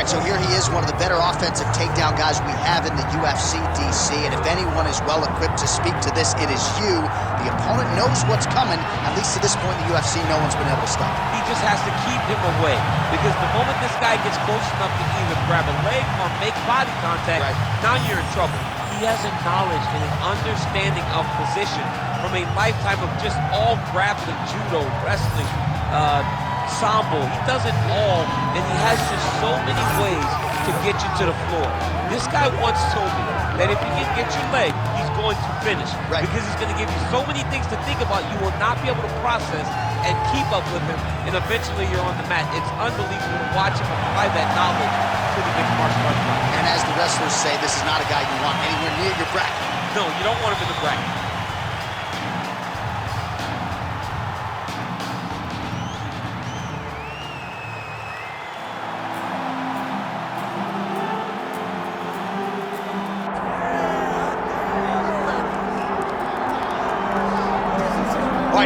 right, so here he is, one of the better offensive takedown guys we have in the UFC, DC, and if anyone is well-equipped to speak to this, it is you. The opponent knows what's coming. At least to this point in the UFC, no one's been able to stop him. He just has to keep him away, because the moment this guy gets close enough to either grab a leg or make body contact, now you're in trouble. He has a knowledge and an understanding of position from a lifetime of just all grappling, judo, wrestling, sambo. He does it all, and he has just so many ways to get you to the floor. This guy once told me that if he can get your leg, he's going to finish. Because he's going to give you so many things to think about, you will not be able to process and keep up with him, and eventually you're on the mat. It's unbelievable to watch him apply that knowledge to the mixed martial arts fight. And as the wrestlers say, this is not a guy you want anywhere near your bracket. No, you don't want him in the bracket.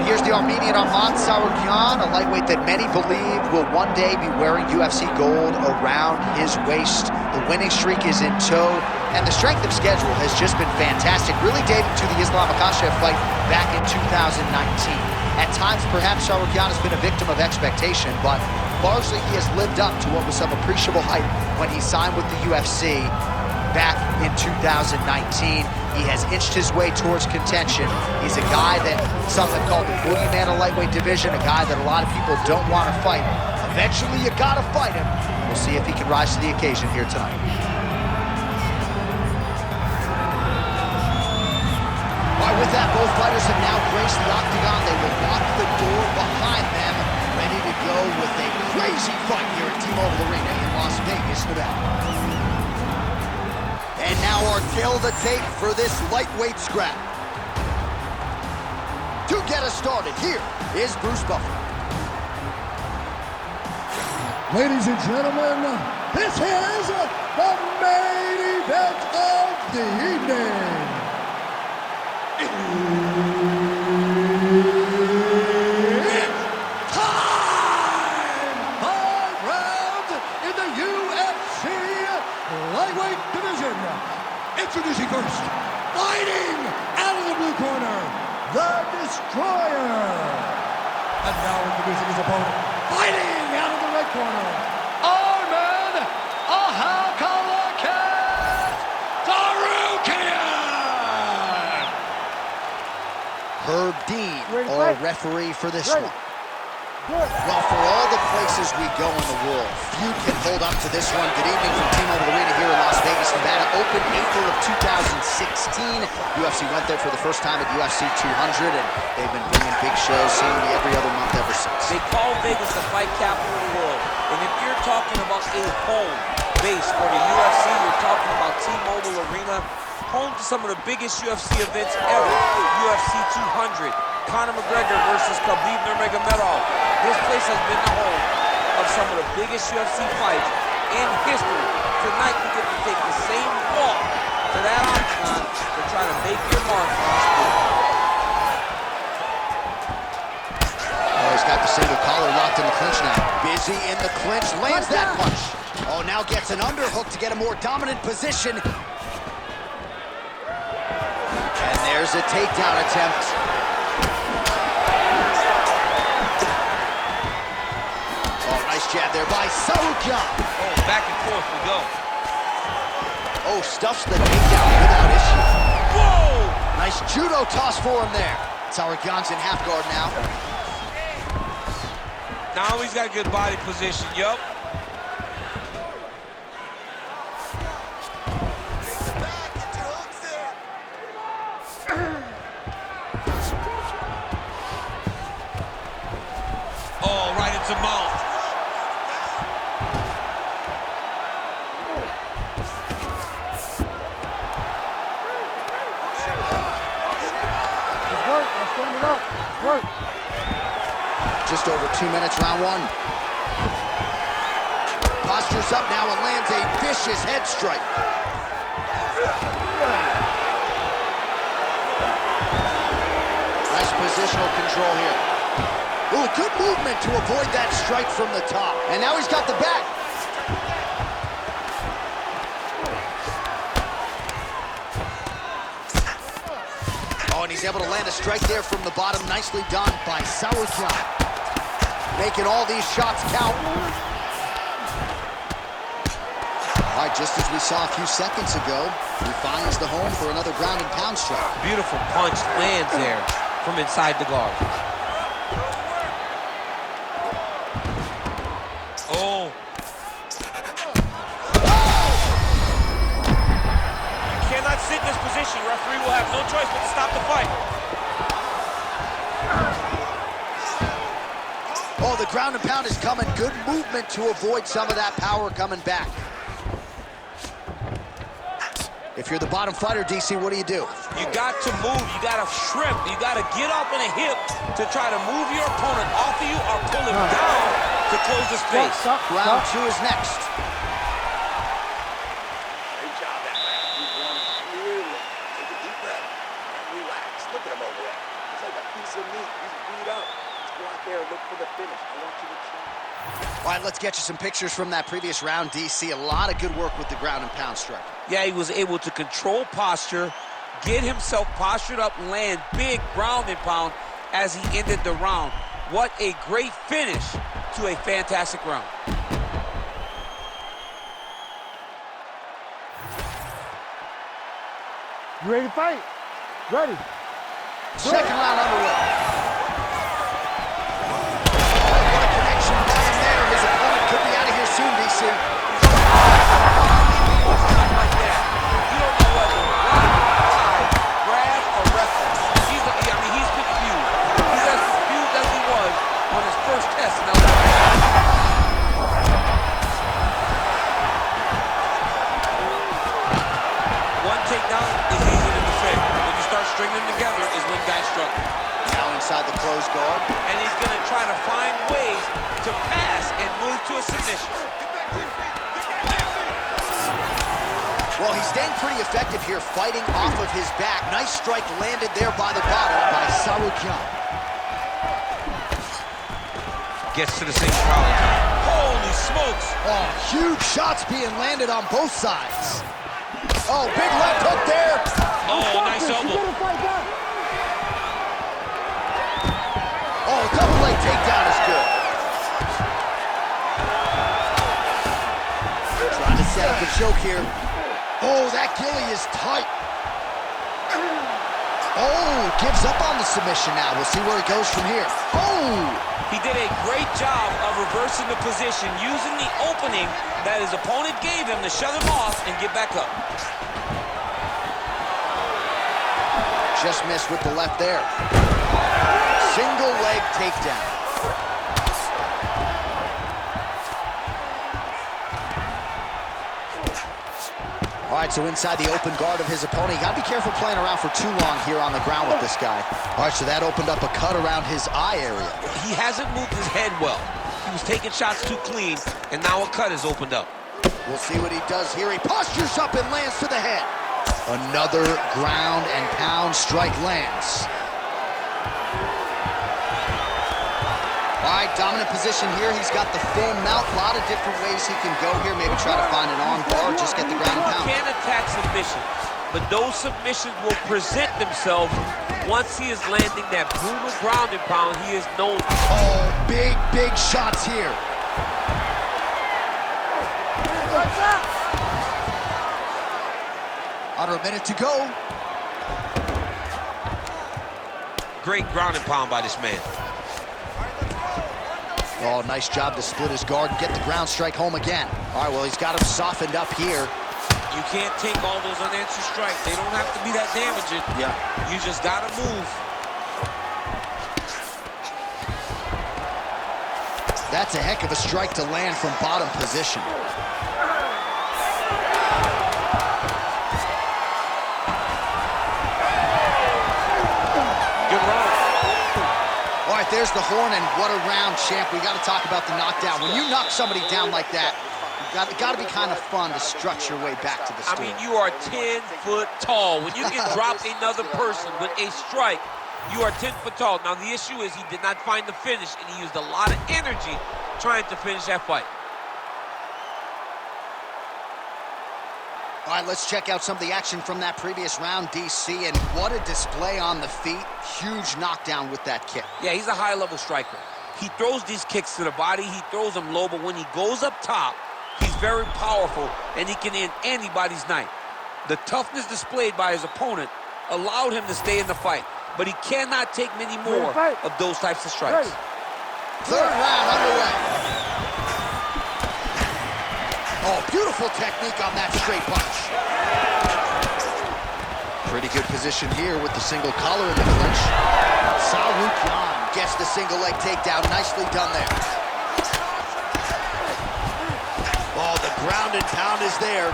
Here's the Armenian Arman Tsarukyan, a lightweight that many believe will one day be wearing UFC gold around his waist. The winning streak is in tow, and the strength of schedule has just been fantastic, really dating to the Islam Makhachev fight back in 2019. At times, perhaps Tsarukyan has been a victim of expectation, but largely he has lived up to what was some appreciable hype when he signed with the UFC back in 2019. He has inched his way towards contention. He's a guy that some have called the boogeyman of lightweight division, a guy that a lot of people don't want to fight. Eventually, you gotta fight him. We'll see if he can rise to the occasion here tonight. All right, with that, both fighters have now graced the octagon. They will lock the door behind them, ready to go with a crazy fight here at T-Mobile Arena in Las Vegas, Nevada. And now our tale of the tape for this lightweight scrap. To get us started, here is Bruce Buffer. Ladies and gentlemen, this is the main event of the evening. It's time! 5 rounds in the UFC lightweight division. Introducing first, fighting out of the blue corner, the Destroyer. And now introducing his opponent, fighting out of the red corner, Arman Tsarukyan. Herb Dean, our referee for this one. Well, for all the places we go in the world, few can hold up to this one. Good evening from T-Mobile Arena here in Las Vegas, Nevada. Opened April of 2016. UFC went there for the first time at UFC 200, and they've been bringing big shows seemingly every other month ever since. They call Vegas the fight capital of the world. And if you're talking about a home base for the UFC, you're talking about T-Mobile Arena, home to some of the biggest UFC events ever. UFC 200, Conor McGregor versus Khabib Nurmagomedov. This place has been the home of some of the biggest UFC fights in history. Tonight, you get to take the same walk to that octagon to try to make your mark on the sport. Oh, he's got the single collar locked in the clinch now. Busy in the clinch, lands that punch. Oh, now gets an underhook to get a more dominant position. And there's a takedown attempt. Nice jab there by Tsarukyan. Oh, back and forth we go. Oh, stuffs the takedown without issue. Whoa! Nice judo toss for him there. Tsarukyan's in half guard now. Now he's got good body position, yup. Oh, right into mouth. Just over 2 minutes, round one. Postures up now and lands a vicious head strike. Nice positional control here. Ooh, good movement to avoid that strike from the top. And now he's got the back. and he's able to land a strike there from the bottom. Nicely done by Tsarukyan. Making all these shots count. All right, just as we saw a few seconds ago, he finds the home for another ground and pound strike. Beautiful punch lands there from inside the guard. Oh. You cannot sit in this position. Referee will have no choice but to stop the fight. Oh, the ground and pound is coming. Good movement to avoid some of that power coming back. If you're the bottom fighter, DC, what do? You got to move, you got to shrimp, you got to get up on a hip to try to move your opponent off of you or pull him down to close the space. Round 2 is next. Great job that last week. Really take a deep breath and relax. Look at him over there. It's like a piece of meat. He's beat up. Let's go out there and look for the finish. I want you to try. All right, let's get you some pictures from that previous round, DC. A lot of good work with the ground and pound strike. Yeah, he was able to control posture, get himself postured up, land big ground and pound as he ended the round. What a great finish to a fantastic round. You ready to fight? Ready. Second round underway. What a connection by him there. His opponent could be out of here soon, DC. Inside the closed guard. And he's going to try to find ways to pass and move to a submission. Well, he's staying pretty effective here, fighting off of his back. Nice strike landed there by the bottom by Tsarukyan. Gets to the same crowd. Holy smokes! Oh, huge shots being landed on both sides. Oh, big left hook there. Oh, nice elbow. Oh, double leg takedown is good. Trying to set up a choke here. Oh, that gilly is tight. Oh, gives up on the submission now. We'll see where it goes from here. Oh! He did a great job of reversing the position, using the opening that his opponent gave him to shut him off and get back up. Just missed with the left there. Single leg takedown. All right, so inside the open guard of his opponent. You gotta be careful playing around for too long here on the ground with this guy. All right, so that opened up a cut around his eye area. He hasn't moved his head well. He was taking shots too clean, and now a cut has opened up. We'll see what he does here. He postures up and lands to the head. Another ground and pound strike lands. All right, dominant position here. He's got the full mount. A lot of different ways he can go here. Maybe try to find an arm bar, just get the ground and pound. He can attack submissions, but those submissions will present themselves once he is landing that brutal ground and pound. He is known. Oh, big shots here. Under a minute to go. Great ground and pound by this man. Oh, nice job to split his guard and get the ground strike home again. All right, well, he's got him softened up here. You can't take all those unanswered strikes. They don't have to be that damaging. Yeah. You just gotta move. That's a heck of a strike to land from bottom position. All right, there's the horn, and what a round, champ. We got to talk about the knockdown. When you knock somebody down like that, you got to be kind of fun to strut your way back to the stool. I mean, you are 10 foot tall. When you can drop another person with a strike, you are 10 foot tall. Now, the issue is he did not find the finish, and he used a lot of energy trying to finish that fight. All right, let's check out some of the action from that previous round, DC, and what a display on the feet. Huge knockdown with that kick. Yeah, he's a high-level striker. He throws these kicks to the body, he throws them low, but when he goes up top, he's very powerful, and he can end anybody's night. The toughness displayed by his opponent allowed him to stay in the fight, but he cannot take many more of those types of strikes. Third round underway. Oh, beautiful technique on that straight punch. Pretty good position here with the single collar in the clinch. Tsarukyan gets the single leg takedown. Nicely done there. Oh, the ground and pound is there.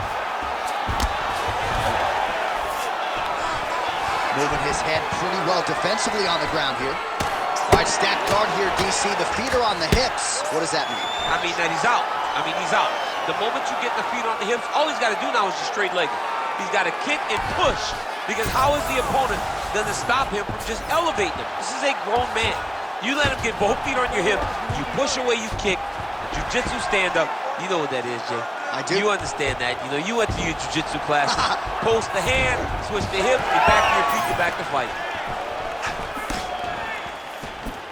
Moving his head pretty well defensively on the ground here. All right, stacked guard here, DC. The feet are on the hips. What does that mean? I mean that he's out. He's out. The moment you get the feet on the hips, all he's got to do now is just straight leg it. He's got to kick and push, because how is the opponent going to stop him from just elevating him? This is a grown man. You let him get both feet on your hip, you push away, you kick, jiu-jitsu stand-up. You know what that is, Jay. I do. You understand that. You know, you went to your jiu-jitsu classes. Post the hand, switch the hip, get back to your feet, get back to fight.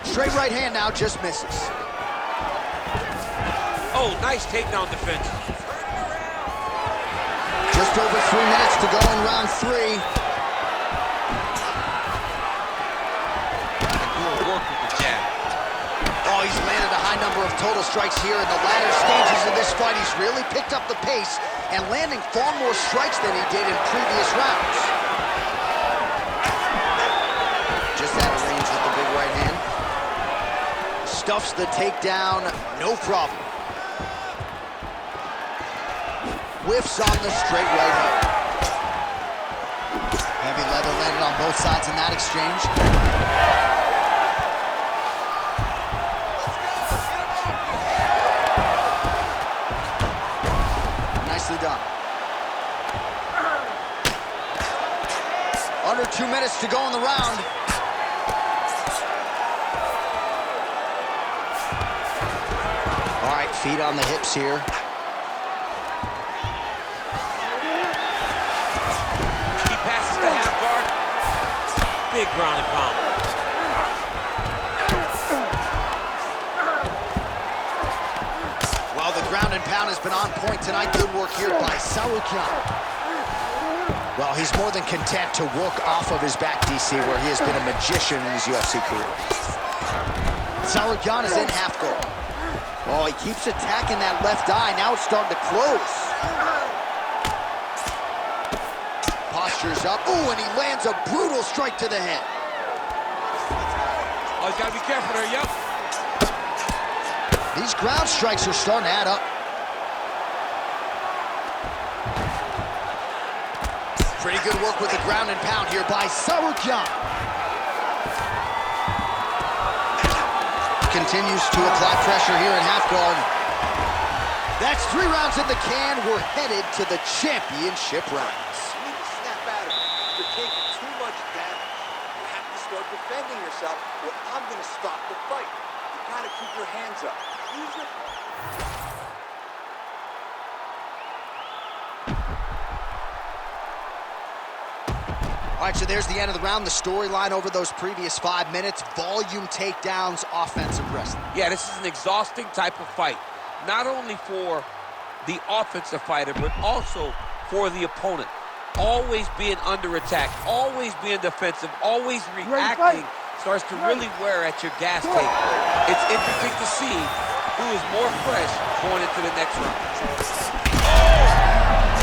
Straight right hand now, just misses. Oh, nice takedown defense. Just over 3 minutes to go in round 3. Good work with the jab. Oh, he's landed a high number of total strikes here in the latter stages of this fight. He's really picked up the pace and landing far more strikes than he did in previous rounds. Just out of range with the big right hand. Stuffs the takedown, no problem. Whiffs on the straight right hand. Heavy leather landed on both sides in that exchange. Nicely done. Under 2 minutes to go in the round. All right, feet on the hips here. Big ground and pound. Well, the ground and pound has been on point tonight. Good work here by Tsarukyan. Well, he's more than content to work off of his back, DC, where he has been a magician in his UFC career. Tsarukyan is in half guard. Oh, he keeps attacking that left eye. Now it's starting to close. Postures up. Ooh, and he lands a brutal strike to the head. Oh, he's got to be careful there, yep. These ground strikes are starting to add up. Pretty good work with the ground and pound here by Tsarukyan. Continues to apply pressure here in half guard. That's 3 rounds in the can. We're headed to the championship rounds. You need to snap out of it. You're taking too much damage. You have to start defending yourself, or I'm going to stop the fight. You got to keep your hands up. Use your... All right, so there's the end of the round. The storyline over those previous 5 minutes. Volume takedowns, offensive wrestling. Yeah, this is an exhausting type of fight. Not only for the offensive fighter, but also for the opponent. Always being under attack, always being defensive, always reacting starts to really wear at your gas tank. It's interesting to see who is more fresh going into the next round. Oh!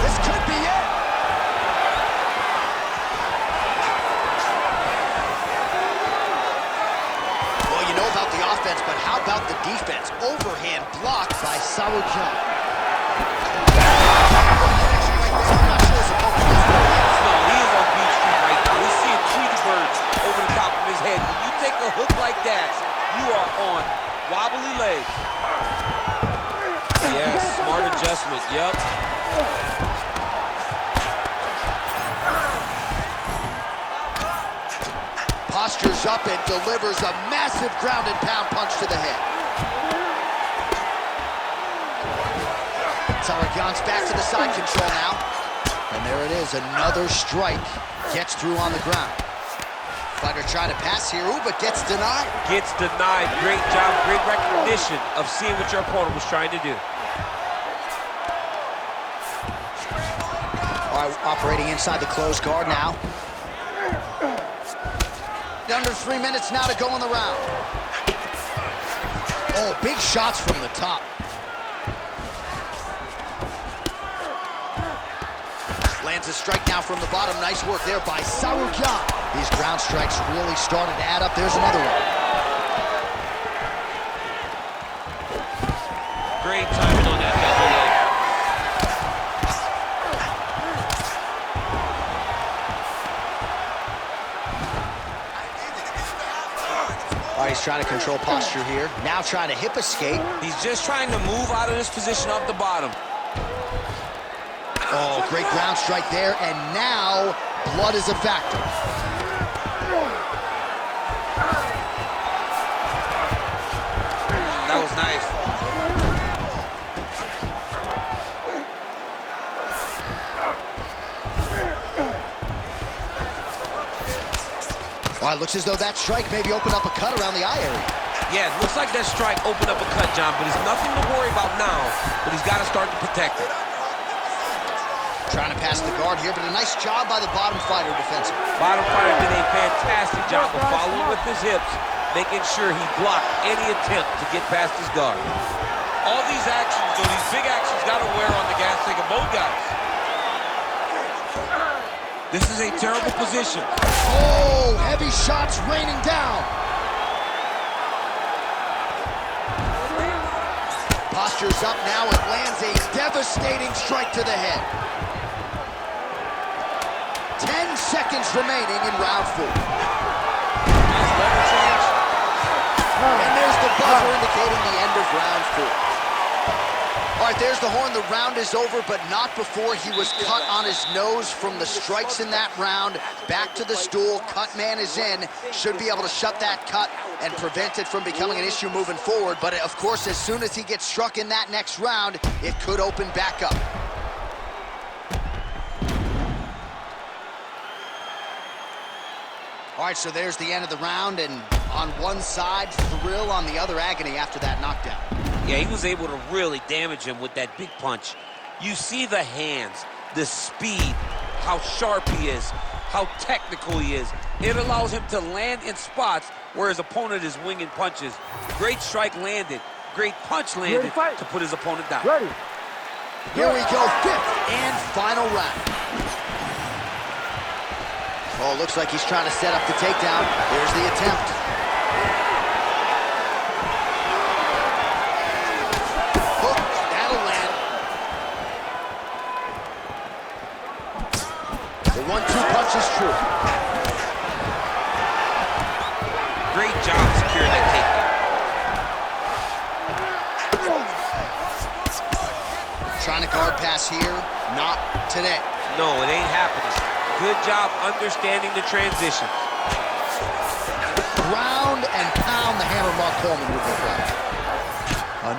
This could be it! Well, you know about the offense, but how about the defense? Overhand blocked by Tsarukyan. Over the top of his head. When you take a hook like that, you are on wobbly legs. Yeah, smart adjustment, yep. Postures up and delivers a massive ground and pound punch to the head. Tsarukyan's back to the side control now. And there it is, another strike. Gets through on the ground. Fighter trying to pass here, ooh, but gets denied. Gets denied. Great job, great recognition of seeing what your opponent was trying to do. All right, operating inside the closed guard now. Under 3 minutes now to go in the round. Oh, big shots from the top. Lands a strike now from the bottom. Nice work there by Tsarukyan. These ground strikes really started to add up. There's another one. Great timing on that double leg. All right, he's trying to control posture here. Now trying to hip escape. He's just trying to move out of this position off the bottom. Oh, great ground strike there, and now blood is a factor. That was nice. All right, looks as though that strike maybe opened up a cut around the eye area. Yeah, it looks like that strike opened up a cut, John, but it's nothing to worry about now, but he's got to start to protect it. Trying to pass the guard here, but a nice job by the bottom fighter defensively. Bottom fighter did a fantastic job of following with his hips, making sure he blocked any attempt to get past his guard. All these actions, though, these big actions got to wear on the gas tank of both guys. This is a terrible position. Oh, heavy shots raining down. Posture's up now. It lands a devastating strike to the head. 10 seconds remaining in round 4. Nice level change. And there's the buzzer indicating the end of round 4. All right, there's the horn. The round is over, but not before he was cut on his nose from the strikes in that round. Back to the stool. Cut man is in. Should be able to shut that cut and prevent it from becoming an issue moving forward. But, of course, as soon as he gets struck in that next round, it could open back up. All right, so there's the end of the round, and on one side, thrill, on the other, agony after that knockdown. Yeah, he was able to really damage him with that big punch. You see the hands, the speed, how sharp he is, how technical he is. It allows him to land in spots where his opponent is winging punches. Great strike landed, great punch landed to put his opponent down. Ready. Here we go, 5th and final round. Oh, looks like he's trying to set up the takedown. There's the attempt. Hook, that'll land. The 1-2 punch is true. Great job securing that takedown. Trying to guard pass here. Not today. No, it ain't happening. Good job understanding the transitions. Ground and pound, the hammer Mark Coleman would be proud.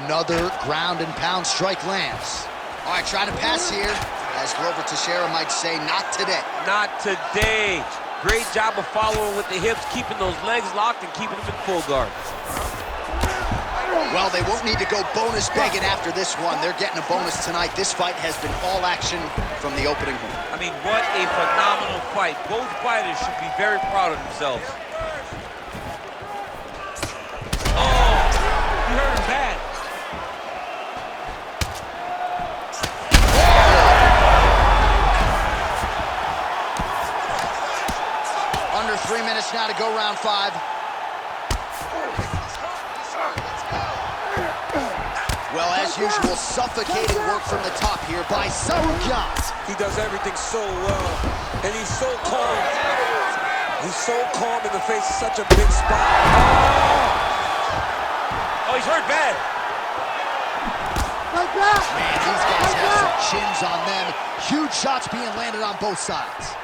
Another ground and pound strike lands. All right, trying to pass here. As Glover Teixeira might say, not today. Not today. Great job of following with the hips, keeping those legs locked and keeping them in full guard. Well, they won't need to go bonus begging after this one. They're getting a bonus tonight. This fight has been all action from the opening. I mean, what a phenomenal fight. Both fighters should be very proud of themselves. Oh, you heard him bad. Under 3 minutes now to go round 5. Well, as usual, suffocating work from the top here by Tsarukyan. He does everything so well, and he's so calm. He's so calm in the face of such a big spot. Oh, he's hurt bad. Like that. Man, these guys have some chins on them. Huge shots being landed on both sides.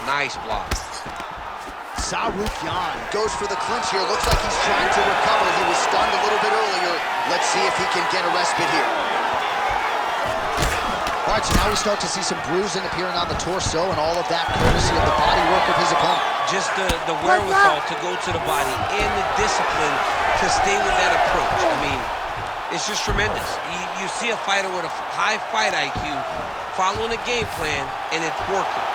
Nice block. Tsarukyan goes for the clinch here. Looks like he's trying to recover. He was stunned a little bit earlier. Let's see if he can get a respite here. All right, so now we start to see some bruising appearing on the torso, and all of that courtesy of the body work of his opponent. Just the wherewithal to go to the body and the discipline to stay with that approach. I mean, it's just tremendous. You see a fighter with a high fight IQ following a game plan, and it's working.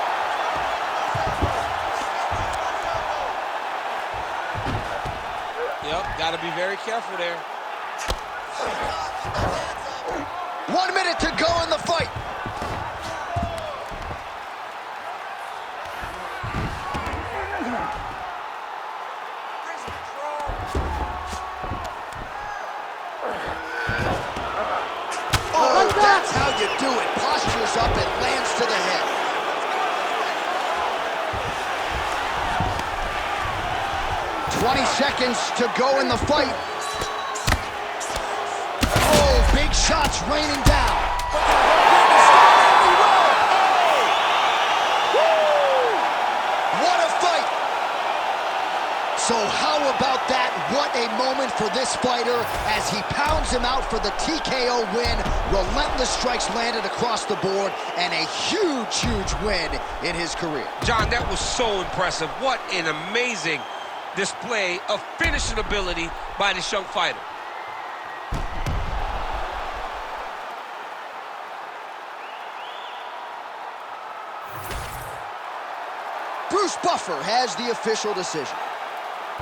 Yep, got to be very careful there. 1 minute to go in the fight. Oh, that's how you do it. Postures up and lands to the head. "20 seconds to go in the fight." Oh, big shots raining down. What a fight. So how about that? What a moment for this fighter as he pounds him out for the TKO win. Relentless strikes landed across the board, and a huge, huge win in his career. John, that was so impressive. What an amazing display of finishing ability by this young fighter. Bruce Buffer has the official decision.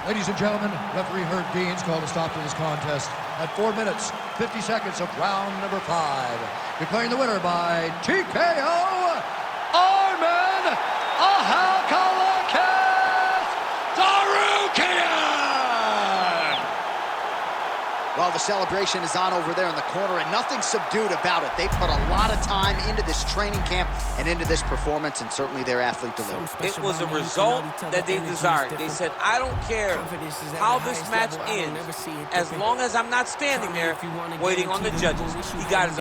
Ladies and gentlemen, referee Herb Dean's called a stop to this contest at 4 minutes, 50 seconds of round number 5. Declaring the winner by TKO, Arman Tsarukyan! Well, the celebration is on over there in the corner, and nothing subdued about it. They put a lot of time into this training camp and into this performance, and certainly their athlete delivered. It was a result that they desired. They said, I don't care how this match ends, as long as I'm not standing there waiting on the judges. He got his